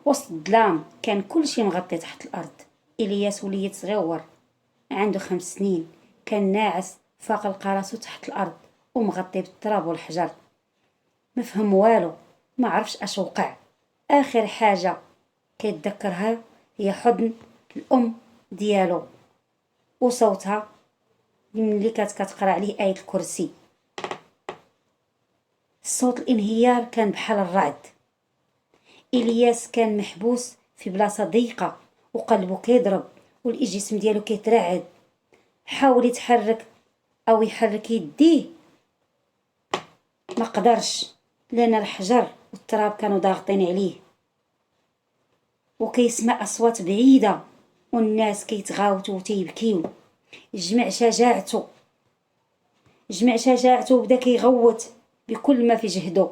وسط الظلام كان كلشي مغطي تحت الأرض. إلياس وليد صغيور، عنده 5 سنين، كان ناعس فاق لقى راسو تحت الأرض ومغطي بالتراب والحجر. ما فهم والو، ما عرفش اش وقع. آخر حاجة كيتذكرها هي حضن الأم ديالو وصوتها ملي كانت كتقرا عليه آية الكرسي. صوت الانهيار كان بحال الرعد. إلياس كان محبوس في بلاصة ضيقة وقلبه كيضرب والجسم ديالو كيترعد. حاول يتحرك أو يحرك يديه، ما قدرش، لأن الحجر والتراب كانوا ضاغطين عليه. وكيسمع أصوات بعيدة والناس كيتغاوتوا وتيبكيو. جمع شجاعته وبدا كيغوت بكل ما في جهده: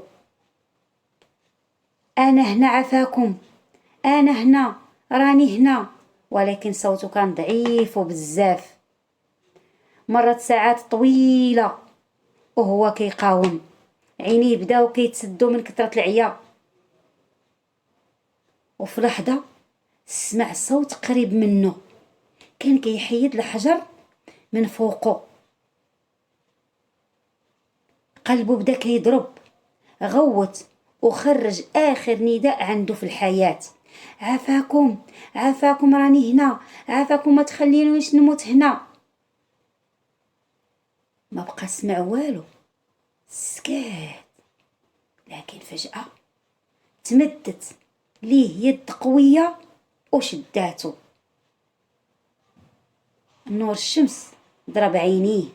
أنا هنا عفاكم، أنا هنا، راني هنا. ولكن صوته كان ضعيف وبزاف. مرت ساعات طويلة وهو كيقاوم، عينيه بداو كيتسدوا من كثرة العيا. وفي لحظة سمع صوت قريب منه، كان كيحيد الحجر من فوقه. قلبه بدا كيضرب، غوت وخرج آخر نداء عنده في الحياة: عافاكم، عافاكم، راني هنا، عافاكم، ما تخلينيش نموت هنا. ما بقى سمع والو، سكات. لكن فجأة تمدت ليه يد قوية وشداتو. نور الشمس ضرب عينيه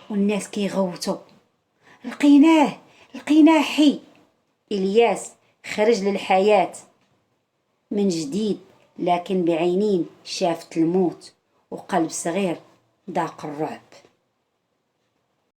والناس كيغوتوا: لقيناه، لقيناه حي. إلياس خرج للحياة من جديد، لكن بعينين شافت الموت وقلب صغير ضاق الرعب.